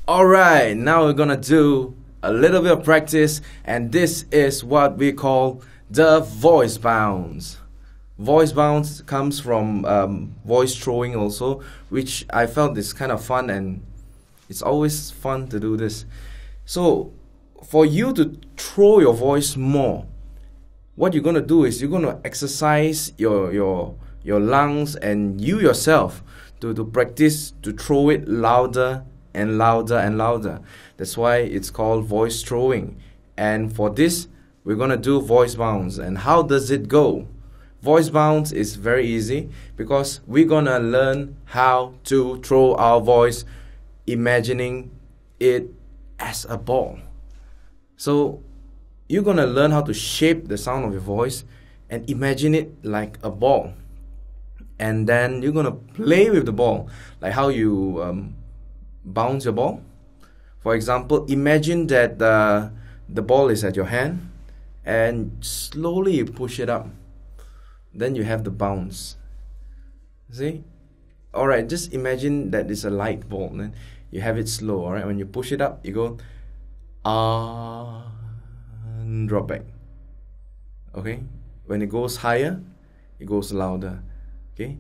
Alright, now we're gonna do a little bit of practice, and this is what we call the voice bounce. Voice bounce comes from voice throwing also, which I felt is kind of fun, and it's always fun to do this. So, for you to throw your voice more, what you're gonna do is you're gonna exercise your lungs and you yourself to practice to throw it louder and louder and louder. That's why it's called voice throwing. And for this, we're gonna do voice bounce. And how does it go? Voice bounce is very easy because we're gonna learn how to throw our voice, imagining it as a ball. So you're gonna learn how to shape the sound of your voice and imagine it like a ball. And then you're gonna play with the ball, like how you bounce your ball. For example, imagine that the ball is at your hand and slowly you push it up. Then you have the bounce. See? Alright, just imagine that it's a light ball. Then you have it slow. Alright, when you push it up, you go and drop back. Okay? When it goes higher, it goes louder. Okay?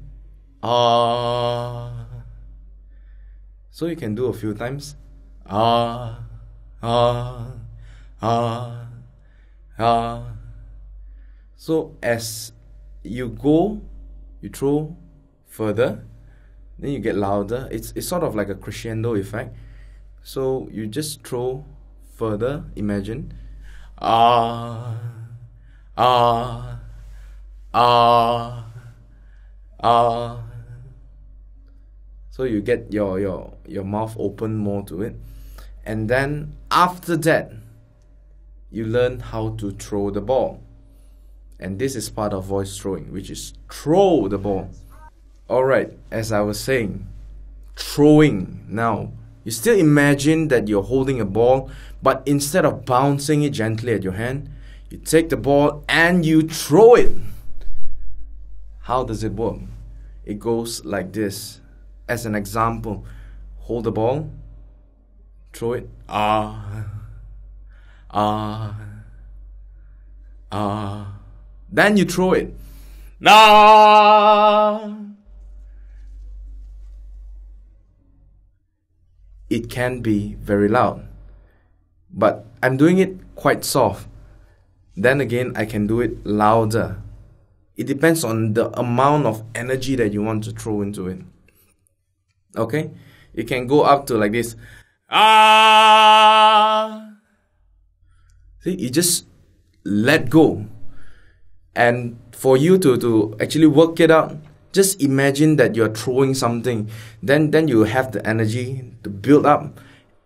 So you can do a few times. So as you go, you throw further, then you get louder. It's sort of like a crescendo effect. So you just throw further, imagine. So you get your mouth open more to it. And then after that, you learn how to throw the ball. And this is part of voice throwing, which is throw the ball. Alright, as I was saying, throwing. Now, you still imagine that you're holding a ball, but instead of bouncing it gently at your hand, you take the ball and you throw it. How does it work? It goes like this. As an example, hold the ball, throw it, then you throw it, It can be very loud, but I'm doing it quite soft. Then again, I can do it louder. It depends on the amount of energy that you want to throw into it. Okay, you can go up to like this. See, you just let go. And for you to actually work it out, just imagine that you're throwing something. Then you have the energy to build up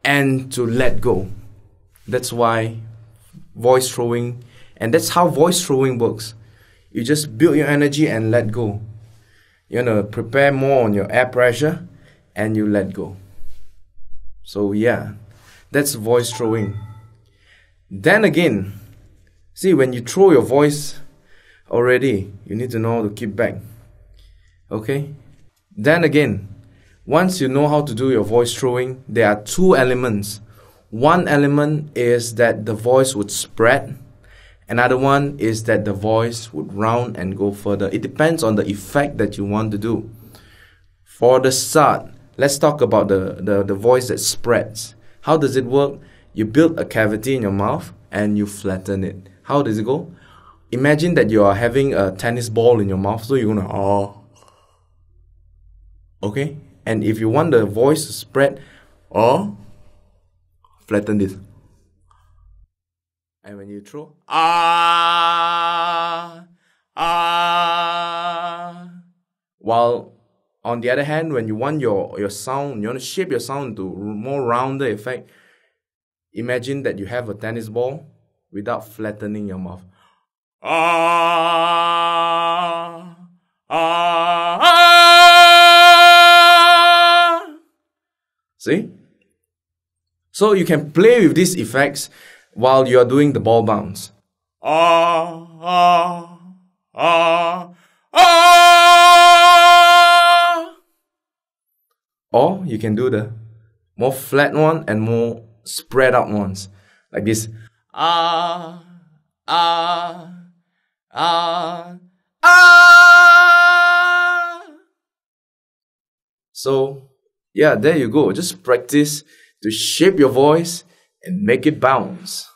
and to let go. That's why voice throwing, and that's how voice throwing works. You just build your energy and let go. You're gonna prepare more on your air pressure and you let go. So yeah, that's voice throwing. Then again, see, when you throw your voice already, you need to know how to keep back. Okay? Then again, once you know how to do your voice throwing, there are two elements. One element is that the voice would spread. Another one is that the voice would round and go further. It depends on the effect that you want to do. For the start, let's talk about the voice that spreads. How does it work? You build a cavity in your mouth and you flatten it. How does it go? Imagine that you are having a tennis ball in your mouth, so you're gonna okay? And if you want the voice to spread, flatten this. And when you throw, while on the other hand, when you want your sound, you want to shape your sound to more rounder effect, imagine that you have a tennis ball without flattening your mouth. See? So you can play with these effects while you are doing the ball bounce. Or you can do the more flat one and more spread out ones. Like this. Ah, ah, ah, ah. So, yeah, there you go. Just practice to shape your voice and make it bounce.